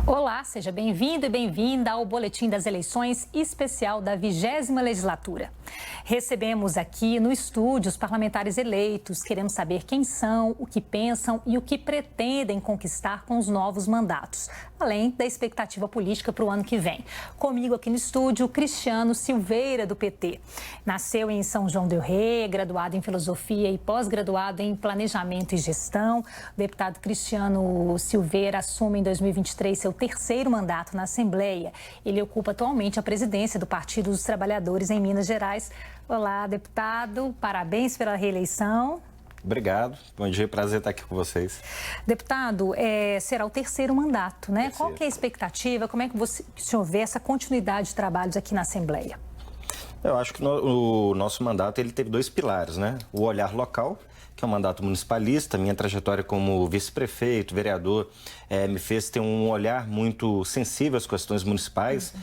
Olá, seja bem-vindo e bem-vinda ao Boletim das Eleições Especial da 20ª Legislatura. Recebemos aqui no estúdio os parlamentares eleitos. Queremos saber quem são, o que pensam e o que pretendem conquistar com os novos mandatos, além da expectativa política para o ano que vem. Comigo aqui no estúdio, Cristiano Silveira, do PT. Nasceu em São João del Rei, graduado em Filosofia e pós-graduado em Planejamento e Gestão. O deputado Cristiano Silveira assume em 2023 seu terceiro mandato na Assembleia. Ele ocupa atualmente a presidência do Partido dos Trabalhadores em Minas Gerais. Olá, deputado. Parabéns pela reeleição. Obrigado. Bom dia, prazer estar aqui com vocês. Deputado, será o terceiro mandato, né? Terceiro. Qual que é a expectativa? Como é que o senhor vê essa continuidade de trabalhos aqui na Assembleia? Eu acho que o nosso mandato ele teve dois pilares, né? O olhar local, que é um mandato municipalista. Minha trajetória como vice-prefeito, vereador, me fez ter um olhar muito sensível às questões municipais,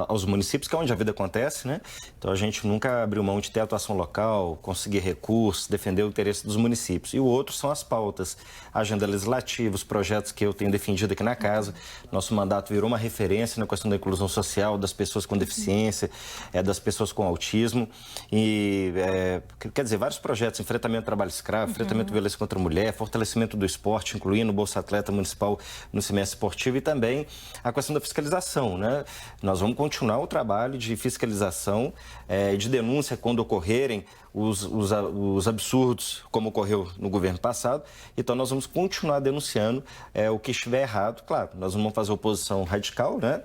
aos municípios, que é onde a vida acontece, né? Então, a gente nunca abriu mão de ter atuação local, conseguir recursos, defender o interesse dos municípios. E o outro são as pautas, a agenda legislativa, os projetos que eu tenho defendido aqui na casa. Nosso mandato virou uma referência na questão da inclusão social, das pessoas com deficiência, das pessoas com autismo. E, quer dizer, vários projetos, enfrentamento do trabalho escravo, enfrentamento da violência contra a mulher, fortalecimento do esporte, incluindo o Bolsa Atleta Municipal no semestre esportivo e também a questão da fiscalização, né? Nós vamos continuar o trabalho de fiscalização e de denúncia quando ocorrerem os absurdos, como ocorreu no governo passado. Então, nós vamos continuar denunciando o que estiver errado. Claro, nós não vamos fazer oposição radical, né?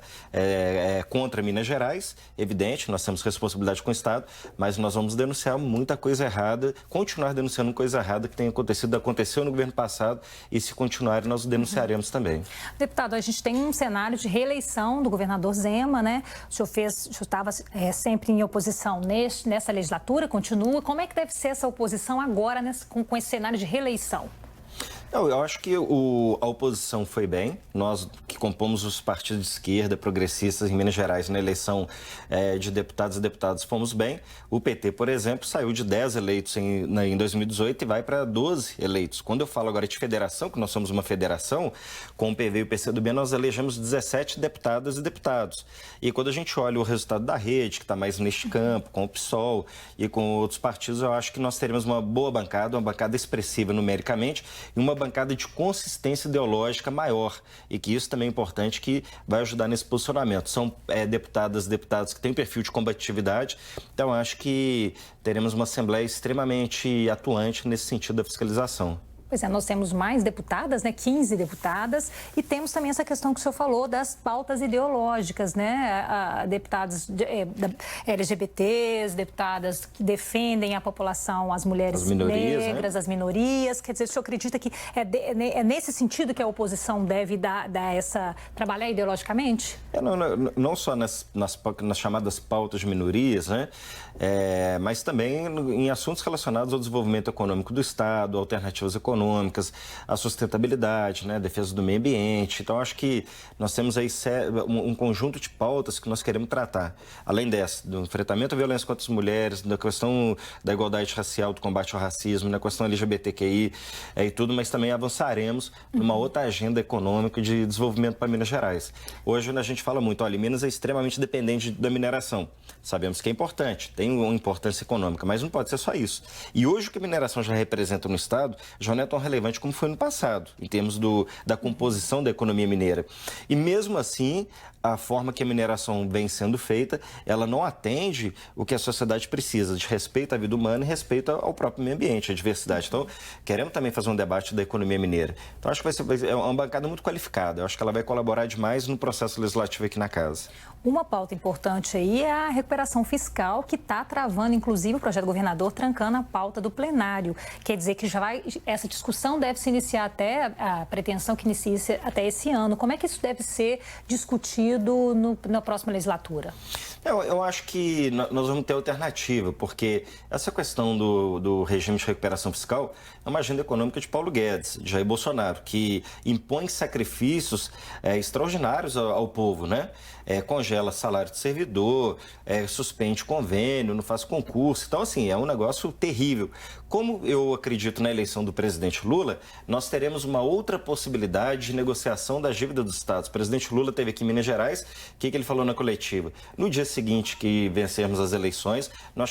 Contra Minas Gerais, evidente, nós temos responsabilidade com o Estado, mas nós vamos denunciar muita coisa errada, continuar denunciando coisa errada que tem acontecido, aconteceu no governo passado, e se continuar, nós denunciaremos também. Deputado, a gente tem um cenário de reeleição do governador Zema, né? O senhor estava sempre em oposição nessa legislatura, continua. Como é que deve ser essa oposição agora com esse cenário de reeleição? Eu acho que a oposição foi bem. Nós que compomos os partidos de esquerda, progressistas em Minas Gerais na eleição de deputados e deputadas fomos bem. O PT, por exemplo, saiu de 10 eleitos em 2018 e vai para 12 eleitos. Quando eu falo agora de federação, que nós somos uma federação, com o PV e o PCdoB, nós elegemos 17 deputadas e deputados. E quando a gente olha o resultado da rede, que está mais neste campo, com o PSOL e com outros partidos, eu acho que nós teremos uma boa bancada, uma bancada expressiva numericamente e uma bancada de consistência ideológica maior, e que isso também é importante, que vai ajudar nesse posicionamento. São deputados que têm perfil de combatividade, então acho que teremos uma Assembleia extremamente atuante nesse sentido da fiscalização. Pois é, nós temos mais deputadas, né? 15 deputadas, e temos também essa questão que o senhor falou das pautas ideológicas, né? Deputadas LGBTs, deputadas que defendem a população, as mulheres negras, né? As minorias. Quer dizer, o senhor acredita que é nesse sentido que a oposição deve trabalhar ideologicamente? Não só nas chamadas pautas de minorias, né? Mas também em assuntos relacionados ao desenvolvimento econômico do Estado, alternativas econômicas, a sustentabilidade, né, a defesa do meio ambiente. Então, acho que nós temos aí um conjunto de pautas que nós queremos tratar. Além dessa, do enfrentamento à violência contra as mulheres, da questão da igualdade racial, do combate ao racismo, da questão LGBTQI e tudo, mas também avançaremos numa outra agenda econômica de desenvolvimento para Minas Gerais. Hoje, a gente fala muito, olha, Minas é extremamente dependente da mineração. Sabemos que é importante, tem uma importância econômica, mas não pode ser só isso. E hoje o que a mineração já representa no Estado já não é tão relevante como foi no passado, em termos da composição da economia mineira. E mesmo assim, a forma que a mineração vem sendo feita, ela não atende o que a sociedade precisa, de respeito à vida humana e respeito ao próprio meio ambiente, à diversidade. Então, queremos também fazer um debate da economia mineira. Então, acho que vai ser uma bancada muito qualificada. Eu acho que ela vai colaborar demais no processo legislativo aqui na casa. Uma pauta importante aí é a recuperação fiscal, que está travando, inclusive, o projeto do governador, trancando a pauta do plenário. Quer dizer que essa discussão deve se iniciar a pretensão que inicie até esse ano. Como é que isso deve ser discutido na próxima legislatura? Eu acho que nós vamos ter alternativa, porque essa questão do regime de recuperação fiscal é uma agenda econômica de Paulo Guedes, de Jair Bolsonaro, que impõe sacrifícios extraordinários ao povo, né? Congela salário de servidor, suspende convênio, não faz concurso. Então, assim, é um negócio terrível. Como eu acredito na eleição do presidente presidente Lula, nós teremos uma outra possibilidade de negociação da dívida dos estados. O presidente Lula esteve aqui em Minas Gerais, o que ele falou na coletiva? No dia seguinte que vencermos as eleições, nós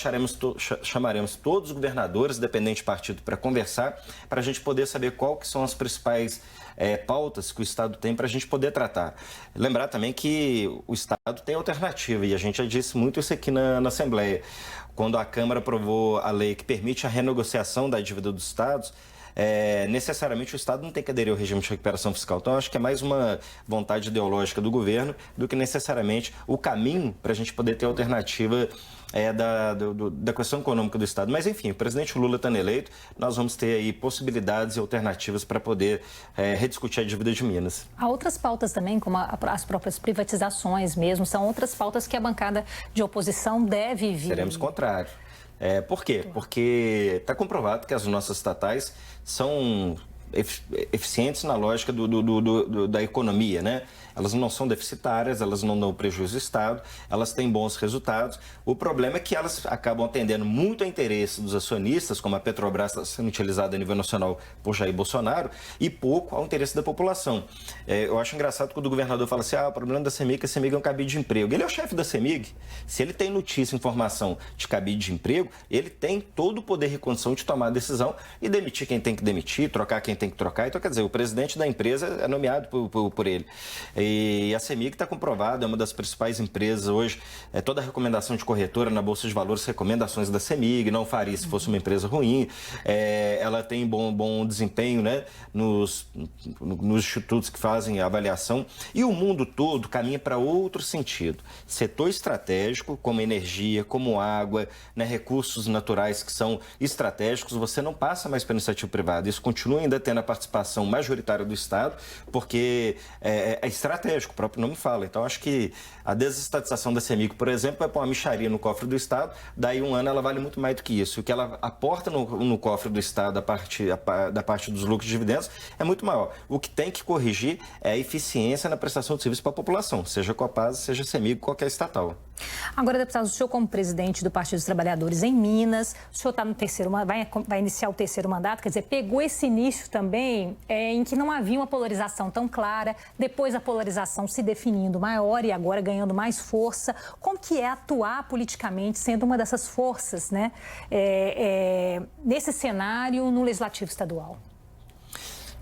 chamaremos todos os governadores, dependente do partido, para conversar, para a gente poder saber qual que são as principais pautas que o Estado tem para a gente poder tratar. Lembrar também que o Estado tem alternativa, e a gente já disse muito isso aqui na Assembleia. Quando a Câmara aprovou a lei que permite a renegociação da dívida dos estados, necessariamente o Estado não tem que aderir ao regime de recuperação fiscal. Então, acho que é mais uma vontade ideológica do governo do que necessariamente o caminho para a gente poder ter alternativa da questão econômica do Estado. Mas, enfim, o presidente Lula estando eleito, nós vamos ter aí possibilidades e alternativas para poder rediscutir a dívida de Minas. Há outras pautas também, como as próprias privatizações mesmo, são outras pautas que a bancada de oposição deve vir. Seremos contrários. Por quê? Porque está comprovado que as nossas estatais são eficientes na lógica da economia, né? Elas não são deficitárias, elas não dão prejuízo ao Estado, elas têm bons resultados. O problema é que elas acabam atendendo muito ao interesse dos acionistas, como a Petrobras está sendo utilizada a nível nacional por Jair Bolsonaro, e pouco ao interesse da população. Eu acho engraçado quando o governador fala assim, o problema da CEMIG é que a CEMIG é um cabide de emprego. Ele é o chefe da CEMIG. Se ele tem notícia, informação de cabide de emprego, ele tem todo o poder e condição de tomar a decisão e demitir quem tem que demitir, trocar quem tem que trocar. Então, quer dizer, o presidente da empresa é nomeado por ele. E a CEMIG está comprovada, é uma das principais empresas hoje. Toda a recomendação de corretora na Bolsa de Valores, recomendações da CEMIG, não faria se fosse uma empresa ruim. Ela tem bom desempenho, né, nos institutos que fazem a avaliação. E o mundo todo caminha para outro sentido. Setor estratégico, como energia, como água, né, recursos naturais que são estratégicos, você não passa mais pela iniciativa privada. Isso continua ainda tendo a participação majoritária do Estado, porque é estratégico, o próprio nome fala. Então, acho que a desestatização da CEMIG, por exemplo, vai pôr uma mixaria no cofre do Estado, daí um ano ela vale muito mais do que isso. O que ela aporta no cofre do Estado, da parte dos lucros e dividendos, é muito maior. O que tem que corrigir é a eficiência na prestação de serviço para a população, seja Copasa, seja CEMIG, qualquer estatal. Agora, deputado, o senhor como presidente do Partido dos Trabalhadores em Minas, o senhor está no vai iniciar o terceiro mandato, quer dizer, pegou esse início também em que não havia uma polarização tão clara, depois a polarização se definindo maior e agora ganhando mais força. Como que é atuar politicamente, sendo uma dessas forças, né, nesse cenário no Legislativo Estadual?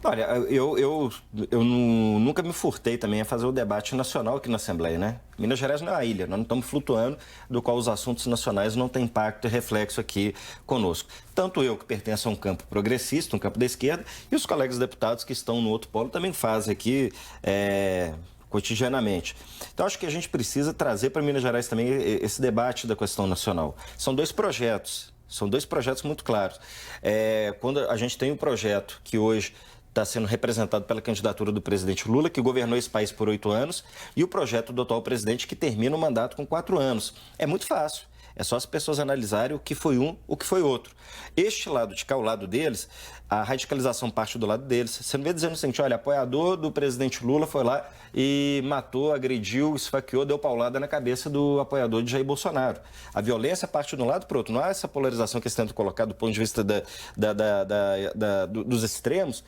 Olha, eu nunca me furtei também a fazer o debate nacional aqui na Assembleia, né? Minas Gerais não é uma ilha, nós não estamos flutuando, do qual os assuntos nacionais não têm impacto e reflexo aqui conosco. Tanto eu, que pertenço a um campo progressista, um campo da esquerda, e os colegas deputados que estão no outro polo também fazem aqui cotidianamente. Então, acho que a gente precisa trazer para Minas Gerais também esse debate da questão nacional. São dois projetos muito claros. Quando a gente tem um projeto que hoje está sendo representado pela candidatura do presidente Lula, que governou esse país por 8 anos, e o projeto do atual presidente, que termina o mandato com 4 anos. É muito fácil. É só as pessoas analisarem o que foi um, o que foi outro. Este lado de cá, o lado deles, a radicalização parte do lado deles. Você não vê dizendo o seguinte, olha, apoiador do presidente Lula foi lá e matou, agrediu, esfaqueou, deu paulada na cabeça do apoiador de Jair Bolsonaro. A violência parte de um lado para o outro. Não há essa polarização que eles tentam colocar do ponto de vista dos extremos,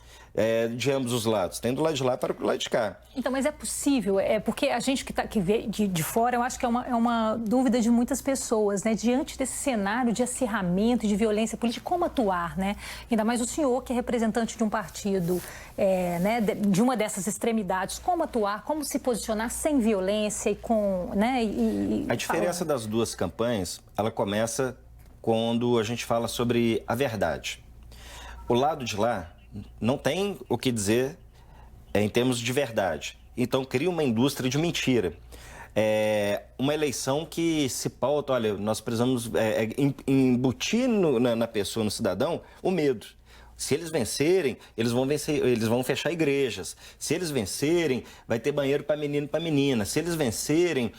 de ambos os lados. Tem do lado de lá para o lado de cá. Então, mas é possível, porque a gente que vê de fora, eu acho que é uma dúvida de muitas pessoas, né? Diante desse cenário de acirramento, de violência política, como atuar, né? Ainda mais o senhor, que é representante de um partido, né, de uma dessas extremidades, como atuar, como se posicionar sem violência e com, né? A diferença das duas campanhas, ela começa quando a gente fala sobre a verdade. O lado de lá não tem o que dizer em termos de verdade. Então, cria uma indústria de mentira. Uma eleição que se pauta, olha, nós precisamos embutir na pessoa, no cidadão, o medo. Se eles vencerem, eles vão fechar igrejas. Se eles vencerem, vai ter banheiro para menino e para menina. Se eles vencerem,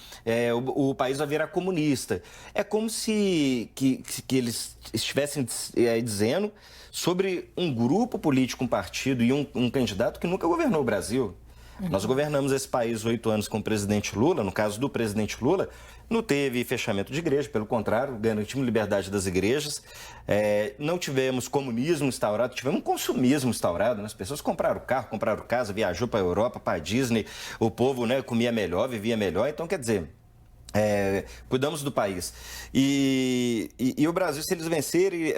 o país vai virar comunista. É como se eles estivessem dizendo sobre um grupo político, um partido e um candidato que nunca governou o Brasil. Nós governamos esse país 8 anos com o presidente Lula. No caso do presidente Lula, não teve fechamento de igreja, pelo contrário, garantimos liberdade das igrejas. Não tivemos comunismo instaurado, tivemos um consumismo instaurado. Né? As pessoas compraram carro, compraram casa, viajou para a Europa, para a Disney, o povo, né, comia melhor, vivia melhor. Então, quer dizer... cuidamos do país. E o Brasil, se eles vencerem,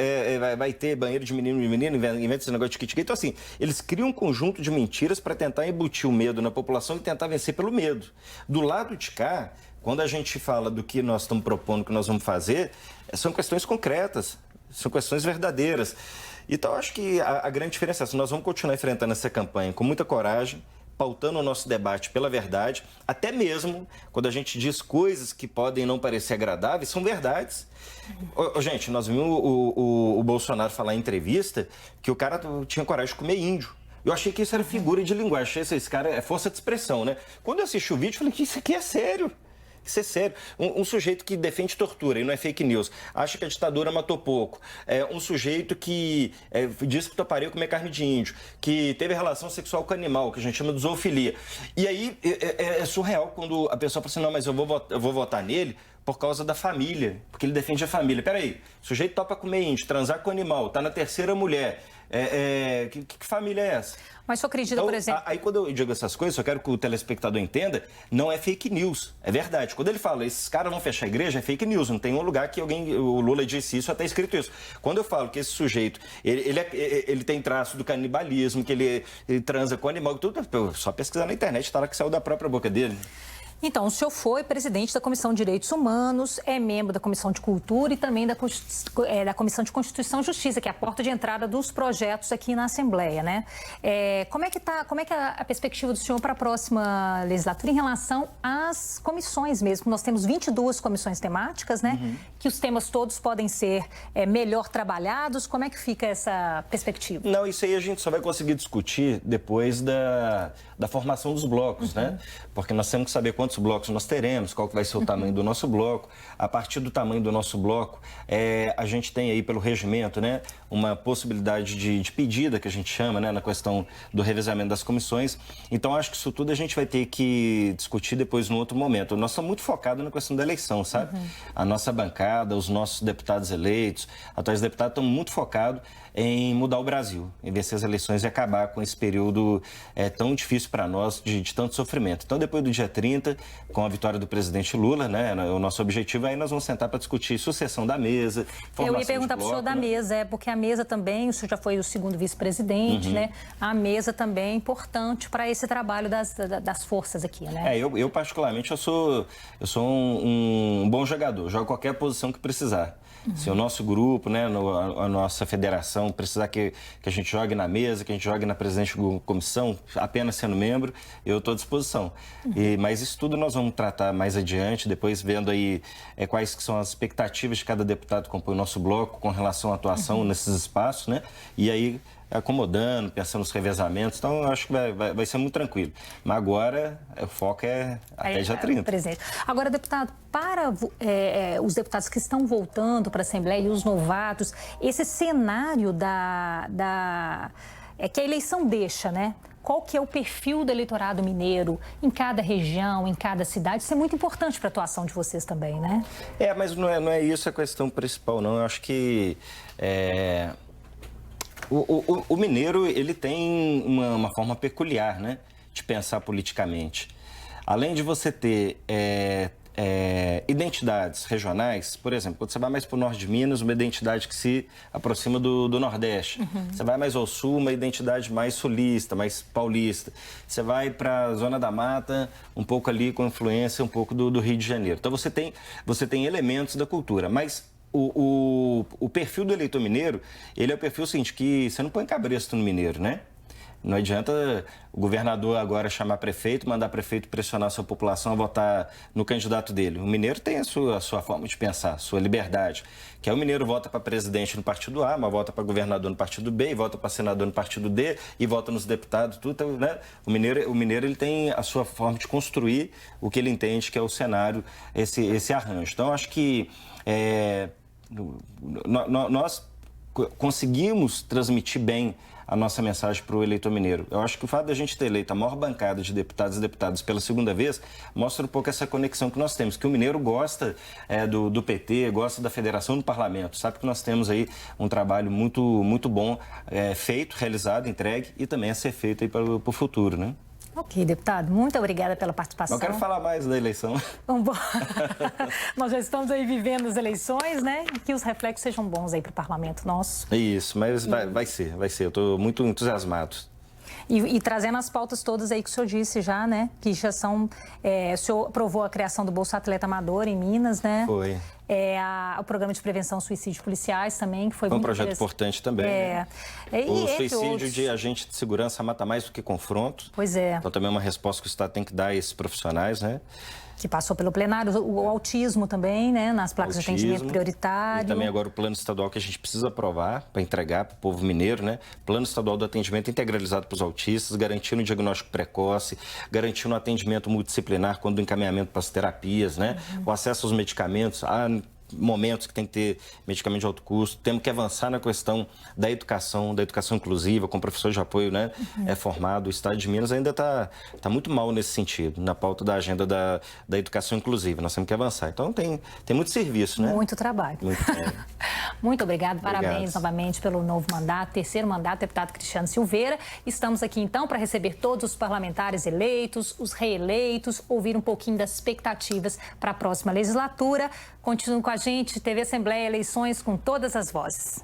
vai ter banheiro de menino, inventa esse negócio de kit. Então, assim, eles criam um conjunto de mentiras para tentar embutir o medo na população e tentar vencer pelo medo. Do lado de cá, quando a gente fala do que nós estamos propondo, que nós vamos fazer, são questões concretas, são questões verdadeiras. Então, acho que a grande diferença é essa. Nós vamos continuar enfrentando essa campanha com muita coragem, pautando o nosso debate pela verdade, até mesmo quando a gente diz coisas que podem não parecer agradáveis, são verdades. Gente, nós vimos o Bolsonaro falar em entrevista que o cara tinha coragem de comer índio. Eu achei que isso era figura de linguagem, achei que esse cara é força de expressão, né? Quando eu assisti o vídeo, eu falei que isso aqui é sério. Isso é sério. Um sujeito que defende tortura, e não é fake news, acha que a ditadura matou pouco. Um sujeito que diz que toparia comer carne de índio, que teve relação sexual com animal, que a gente chama de zoofilia. E aí é surreal quando a pessoa fala assim, não, mas eu vou votar nele por causa da família, porque ele defende a família. Peraí, o sujeito topa comer índio, transar com animal, tá na terceira mulher. Que família é essa? Mas você acredita, então, por exemplo... Aí quando eu digo essas coisas, eu quero que o telespectador entenda, não é fake news, é verdade. Quando ele fala, esses caras vão fechar a igreja, é fake news. Não tem um lugar que o Lula disse isso, até escrito isso. Quando eu falo que esse sujeito, ele tem traço do canibalismo, que ele transa com animal, tudo, só pesquisar na internet, tá lá que saiu da própria boca dele. Então, o senhor foi presidente da Comissão de Direitos Humanos, é membro da Comissão de Cultura e também da Comissão de Constituição e Justiça, que é a porta de entrada dos projetos aqui na Assembleia, né? Como é que é a perspectiva do senhor para a próxima legislatura em relação às comissões mesmo? Nós temos 22 comissões temáticas, né? Uhum. Que os temas todos podem ser melhor trabalhados. Como é que fica essa perspectiva? Não, isso aí a gente só vai conseguir discutir depois da formação dos blocos, né? Porque nós temos que saber quantos blocos nós teremos, qual que vai ser o tamanho do nosso bloco. A partir do tamanho do nosso bloco, a gente tem aí pelo regimento, né, uma possibilidade de pedida, que a gente chama, né, na questão do revezamento das comissões. Então, acho que isso tudo a gente vai ter que discutir depois num outro momento. Nós estamos muito focados na questão da eleição, sabe? A nossa bancada, os nossos deputados eleitos, atuais deputados, estão muito focados em mudar o Brasil, em vencer as eleições e acabar com esse período tão difícil para nós, de tanto sofrimento. Então, depois do dia 30, com a vitória do presidente Lula, né, o nosso objetivo aí nós vamos sentar para discutir sucessão da mesa, formação Eu ia perguntar para o senhor da mesa, porque a mesa também, o senhor já foi o segundo vice-presidente, né? A mesa também é importante para esse trabalho das forças aqui, né? Eu particularmente, eu sou um bom jogador, jogo qualquer posição que precisar. Se o nosso grupo, né, a nossa federação precisar que a gente jogue na mesa, que a gente jogue na presidente da comissão, apenas sendo membro, eu estou à disposição. Mas isso tudo nós vamos tratar mais adiante, depois vendo aí quais que são as expectativas de cada deputado que compõe o nosso bloco com relação à atuação nesses espaços, né? E aí acomodando, pensando nos revezamentos, então eu acho que vai ser muito tranquilo. Mas agora o foco é até dia 30. Presidente. Agora, deputado, para os deputados que estão voltando para a Assembleia e os novatos, esse cenário que a eleição deixa, né? Qual que é o perfil do eleitorado mineiro em cada região, em cada cidade? Isso é muito importante para a atuação de vocês também, né? Mas não é isso a questão principal, não. Eu acho que o mineiro, ele tem uma forma peculiar, né, de pensar politicamente. Além de você ter identidades regionais, por exemplo, quando você vai mais para o norte de Minas, uma identidade que se aproxima do Nordeste. Você vai mais ao sul, uma identidade mais sulista, mais paulista. Você vai para a Zona da Mata, um pouco ali com influência um pouco do Rio de Janeiro. Então você tem elementos da cultura, mas o perfil do eleitor mineiro, ele é o perfil seguinte, que você não põe cabresto no mineiro, né? Não adianta o governador agora chamar prefeito, mandar prefeito pressionar a sua população a votar no candidato dele. O mineiro tem a sua forma de pensar, a sua liberdade. Que é o mineiro vota para presidente no partido A, mas vota para governador no partido B, e vota para senador no partido D, e vota nos deputados, tudo, né? O mineiro ele tem a sua forma de construir o que ele entende que é o cenário, esse arranjo. Então, acho que nós conseguimos transmitir bem a nossa mensagem para o eleitor mineiro. Eu acho que o fato de a gente ter eleito a maior bancada de deputados e deputadas pela segunda vez mostra um pouco essa conexão que nós temos, que o mineiro gosta do PT, gosta da federação do parlamento, sabe que nós temos aí um trabalho muito bom feito, realizado, entregue e também a ser feito aí para o futuro, né? Ok, deputado, muito obrigada pela participação. Não quero falar mais da eleição. Vamos Nós já estamos aí vivendo as eleições, né? E que os reflexos sejam bons aí para o parlamento nosso. Isso, mas vai ser. Eu estou muito entusiasmado. E trazendo as pautas todas aí que o senhor disse já, né? Que já são... o senhor aprovou a criação do Bolsa Atleta Amador em Minas, né? Foi. O programa de prevenção ao suicídio policiais também, que foi muito projeto importante também. Né? O suicídio de agente de segurança mata mais do que confronto. Pois é. Então também é uma resposta que o Estado tem que dar a esses profissionais, né? Que passou pelo plenário, o autismo também, né? Nas placas de atendimento prioritário. E também agora o plano estadual que a gente precisa aprovar para entregar para o povo mineiro, né? Plano estadual do atendimento integralizado para os autistas, garantindo o diagnóstico precoce, garantindo o atendimento multidisciplinar quando o encaminhamento para as terapias, né? O acesso aos medicamentos, momentos que tem que ter medicamento de alto custo, temos que avançar na questão da educação inclusiva, com professores de apoio, né, formado. O Estado de Minas ainda está muito mal nesse sentido, na pauta da agenda da educação inclusiva. Nós temos que avançar. Então, tem muito serviço, né? Muito trabalho. Muito obrigado. Parabéns novamente pelo novo mandato, terceiro mandato, deputado Cristiano Silveira. Estamos aqui, então, para receber todos os parlamentares eleitos, os reeleitos, ouvir um pouquinho das expectativas para a próxima legislatura. Continue com a gente, TV Assembleia, eleições com todas as vozes.